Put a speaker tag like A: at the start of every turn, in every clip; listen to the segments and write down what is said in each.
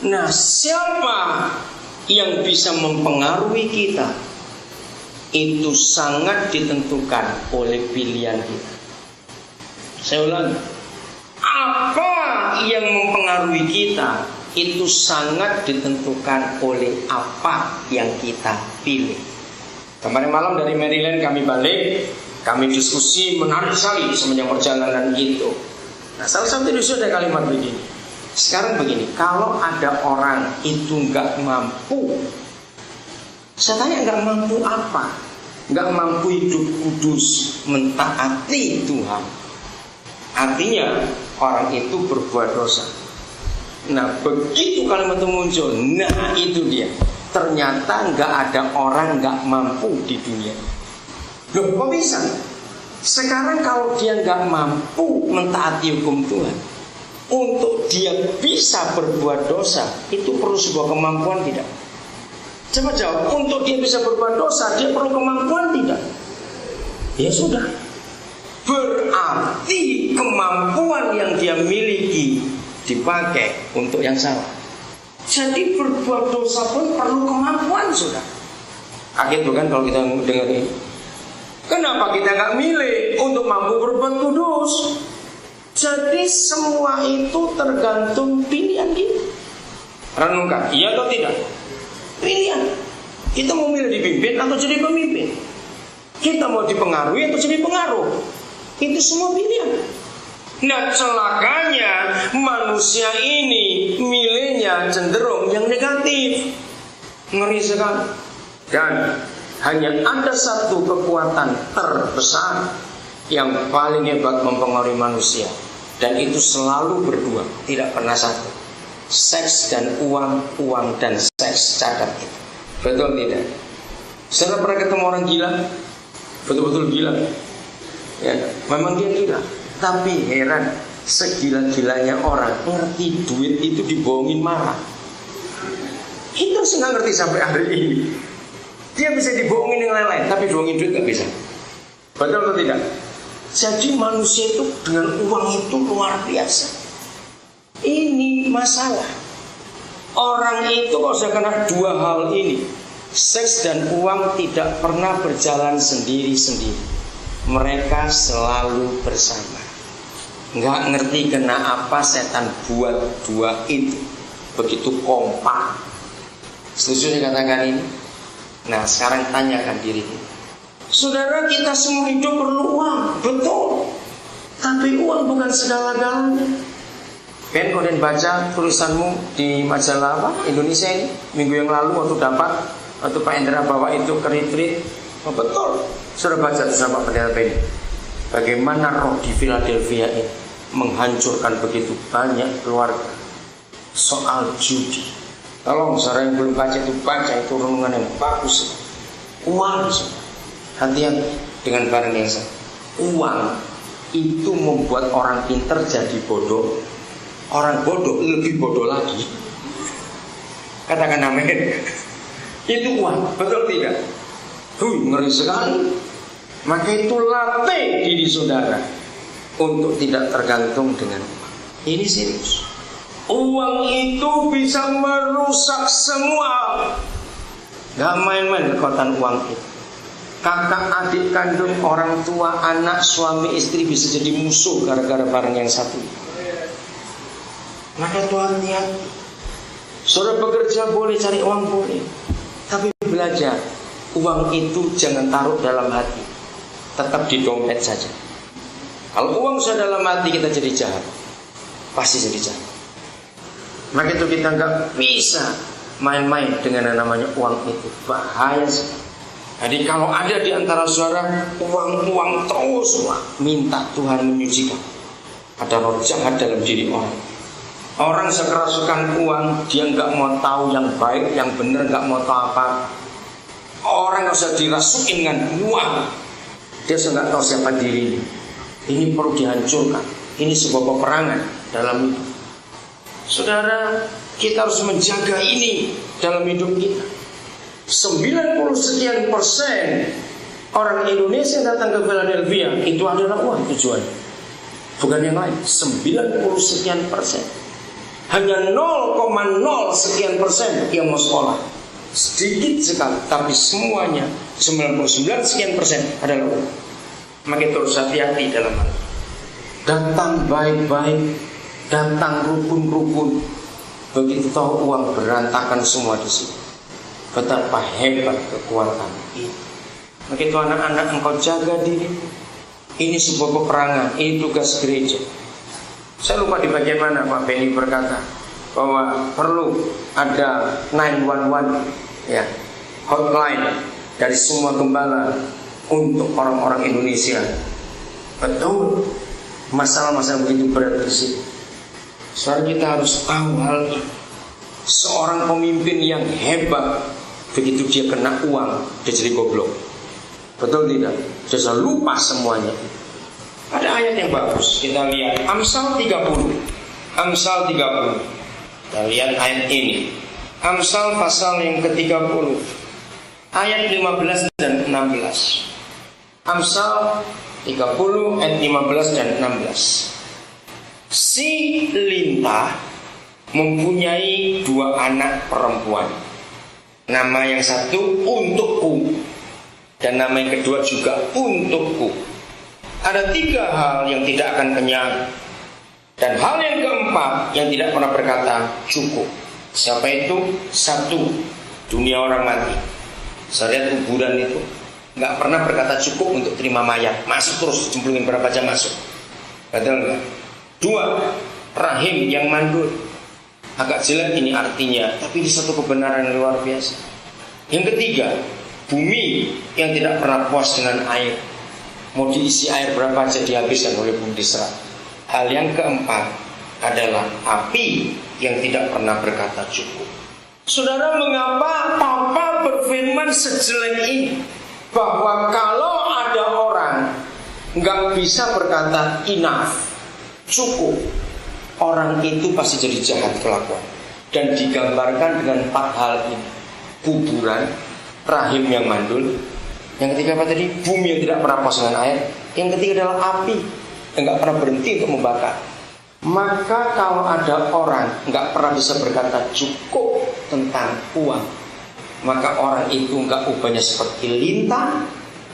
A: Nah, siapa yang bisa mempengaruhi kita? Itu sangat ditentukan oleh pilihan kita. Saya ulangi, apa yang mempengaruhi kita itu sangat ditentukan oleh apa yang kita pilih. Kemarin malam dari Maryland kami balik, kami diskusi menarik sekali semenjak perjalanan itu. Nah, salah satu itu ada kalimat begini. Sekarang begini, kalau ada orang itu nggak mampu, saya tanya nggak mampu apa? Nggak mampu hidup kudus, mentaati Tuhan. Artinya orang itu berbuat dosa. Nah, begitu kalimat itu muncul, nah itu dia. Ternyata nggak ada orang nggak mampu di dunia. Loh, kok bisa? Sekarang kalau dia nggak mampu mentaati hukum Tuhan, untuk dia bisa berbuat dosa, itu perlu sebuah kemampuan tidak? Coba jawab, untuk dia bisa berbuat dosa, dia perlu kemampuan tidak? Ya sudah. Berarti kemampuan yang dia miliki dipakai untuk yang salah. Jadi berbuat dosa pun perlu kemampuan, sudah. Kaget bukan kalau kita dengar ini? Kenapa kita nggak milih untuk mampu berbuat kudus? Jadi semua itu tergantung pilihan kita. Renungkan, iya atau tidak? Pilihan. Kita mau milih dipimpin atau jadi pemimpin. Kita mau dipengaruhi atau jadi pengaruh. Itu semua pilihan. Nah, celakanya manusia ini milihnya cenderung yang negatif. Ngeri sekali. Dan hanya ada satu kekuatan terbesar yang paling hebat mempengaruhi manusia, dan itu selalu berdua, tidak pernah satu. Seks dan uang, uang dan seks, catat itu. Betul tidak? Saya pernah ketemu orang gila, betul-betul gila. Ya, memang dia gila. Tapi heran, segila-gilanya orang ngerti duit itu dibohongin marah. Itu sih nggak ngerti sampai hari ini. Dia bisa dibohongin yang lain-lain, tapi bohongin duit nggak bisa. Betul atau tidak? Jadi manusia itu dengan uang itu luar biasa. Ini masalah. Orang itu kalau sudah kena dua hal ini, seks dan uang, tidak pernah berjalan sendiri-sendiri. Mereka selalu bersama. Nggak ngerti kena apa setan buat dua itu begitu kompak. Setuju saya katakan ini? Nah, sekarang tanyakan diri kita. Saudara, kita semua hidup perlu uang, betul. Tapi uang bukan segala-galanya. Ben, kau dan baca tulisanmu di majalah apa? Indonesia ini minggu yang lalu waktu Pak Endra bawa itu ke retreat. Oh, betul. Sudah baca sama Pak Pendeta Ben. Bagaimana roh di Philadelphia ini menghancurkan begitu banyak keluarga soal judi. Tolong saudara yang belum baca itu renungan yang bagus. Uang, hati-hati dengan barang yang sama. Uang itu membuat orang pintar jadi bodoh, orang bodoh lebih bodoh lagi. Katakan amin. Itu uang, betul tidak? Ngeri sekali. Maka itu latih diri saudara untuk tidak tergantung dengan uang. Ini serius. Uang itu bisa merusak semua. Gak main-main kekuatan uang itu. Kakak, adik kandung, orang tua, anak, suami, istri bisa jadi musuh gara-gara barang yang satu. Maka Tuhan lihat, saudara bekerja boleh, cari uang boleh, tapi belajar, uang itu jangan taruh dalam hati, tetap di dompet saja. Kalau uang sudah dalam hati, kita jadi jahat, pasti jadi jahat. Maka itu kita nggak bisa main-main dengan yang namanya uang itu, bahaya sekali. Jadi kalau ada di antara saudara uang terus, minta Tuhan menyucikan. Ada roh jahat dalam diri orang. Orang sekerasukan uang, dia nggak mau tahu yang baik, yang benar, nggak mau tahu apa. Orang nggak usah dirasukin dengan uang, dia sudah nggak tahu siapa diri ini. Ini perlu dihancurkan. Ini sebuah peperangan dalam hidup. Saudara, kita harus menjaga ini dalam hidup kita. 90 sekian persen orang Indonesia yang datang ke Philadelphia itu adalah uang tujuannya, bukan yang lain. 90 sekian persen. Hanya 0,01 0% yang mau sekolah. Sedikit sekali, tapi semuanya 99% adalah uang. Maka terus hati-hati dalam hal. Datang baik-baik, datang rukun-rukun. Begitu tahu uang berantakan semua di sini. Betapa hebat kekuatan ini. Maka itu anak-anak, engkau jaga diri. Ini sebuah peperangan, ini tugas gereja. Saya lupa di bagian mana Pak Benny berkata bahwa perlu ada 911, ya, hotline dari semua gembala untuk orang-orang Indonesia. Betul, masalah-masalah begitu berat di sini. Soalnya kita harus tahu hal ini. Seorang pemimpin yang hebat, begitu dia kena uang, dia jadi goblok. Betul tidak? Dia selalu lupa semuanya. Ada ayat yang bagus, kita lihat Amsal 30. Amsal 30. Kita lihat ayat ini. Amsal pasal yang ke-30, ayat 15 dan 16. Amsal 30 ayat 15 dan 16. Si lintah mempunyai 2 anak perempuan. Nama yang satu untukku, dan nama yang kedua juga untukku. Ada 3 hal yang tidak akan kenyang, dan hal yang keempat yang tidak pernah berkata cukup. Siapa itu? 1, dunia orang mati. Saya lihat kuburan itu nggak pernah berkata cukup untuk terima mayat. Masuk terus, cemplungin berapa jam masuk. Betul nggak? 2, rahim yang mandul. Agak jelek ini artinya, tapi ini satu kebenaran yang luar biasa. Yang ketiga, bumi yang tidak pernah puas dengan air. Mau diisi air berapa aja dihabiskan oleh bumi diserah. Hal yang keempat adalah api yang tidak pernah berkata cukup. Saudara, mengapa Papa berfirman sejelek ini? Bahwa kalau ada orang nggak bisa berkata enough, cukup, orang itu pasti jadi jahat kelakuan. Dan digambarkan dengan 4 hal ini: kuburan, rahim yang mandul. Yang ketiga apa tadi? Bumi yang tidak pernah puas dengan air. Yang ketiga adalah api yang nggak pernah berhenti untuk membakar. Maka kalau ada orang nggak pernah bisa berkata cukup tentang uang, maka orang itu nggak ubahnya seperti lintah,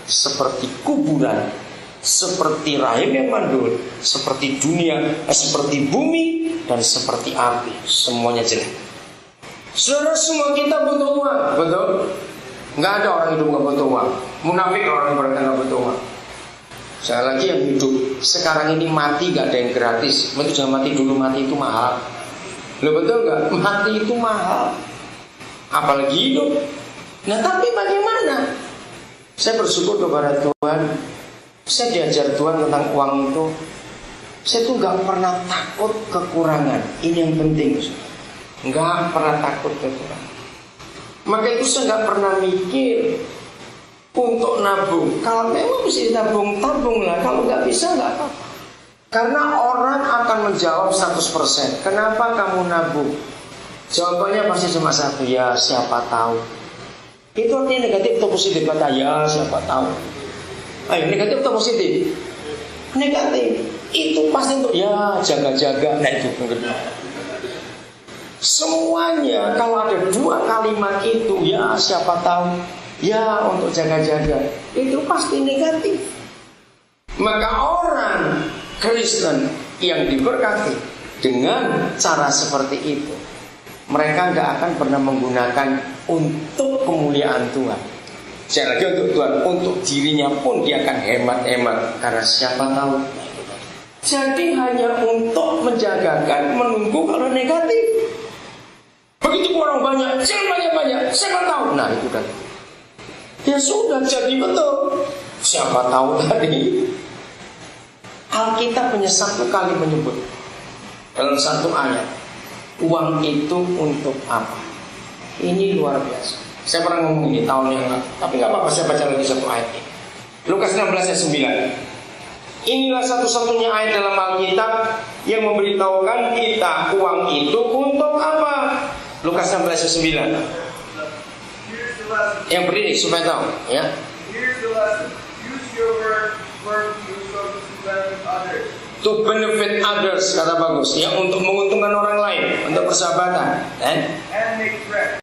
A: seperti kuburan, seperti rahim yang mandul, seperti dunia, seperti bumi, dan seperti api. Semuanya jelek. Saudara, semua kita butuh uang, betul? Nggak ada orang hidup nggak butuh uang. Munafik orang yang berkata nggak butuh uang. Sekali lagi, yang hidup sekarang ini mati nggak ada yang gratis. Itu jangan mati dulu, mati itu mahal. Lo betul nggak? Mati itu mahal. Apalagi hidup. Nah, tapi bagaimana? Saya bersyukur kepada Tuhan. Saya diajar Tuhan tentang uang itu. Saya tuh nggak pernah takut kekurangan. Ini yang penting. Nggak pernah takut kekurangan. Maka itu saya nggak pernah mikir untuk nabung. Kalau memang mesti tabung, tabunglah. Kalau nggak bisa, nggak apa-apa. Karena orang akan menjawab 100%. Kenapa kamu nabung? Jawabannya pasti cuma satu, ya siapa tahu. Itu artinya negatif atau positif? Kata ya siapa tahu. Ayo, negatif atau positif? Negatif. Itu pasti untuk ya jaga-jaga. Nah, itu kedua. Semuanya kalau ada 2 kalimat itu, ya siapa tahu, ya untuk jaga-jaga, itu pasti negatif. Maka orang Kristen yang diberkati dengan cara seperti itu, mereka nggak akan pernah menggunakan untuk kemuliaan Tuhan. Sekali lagi untuk Tuhan, untuk dirinya pun dia akan hemat-hemat, karena siapa tahu. Jadi hanya untuk menjagakan, menunggu kalau negatif. Begitu orang banyak, jangan banyak-banyak, siapa tahu. Nah itu kan, ya sudah jadi betul. Siapa tahu tadi. Alkitab punya 1 kali menyebut dalam 1 ayat, uang itu untuk apa? Ini luar biasa. Saya pernah ngomong ini tahun yang lalu, tapi nggak apa-apa, saya baca lagi 1 ayat ini. Lukas 16 ayat 9. Inilah satu-satunya ayat dalam Alkitab yang memberitahukan kita uang itu untuk apa. Lukas 16 ayat 9. Yang berdiri supaya tahu, ya. to benefit others, kata bagus, ya, untuk menguntungkan orang lain, untuk persahabatan,
B: and make friends.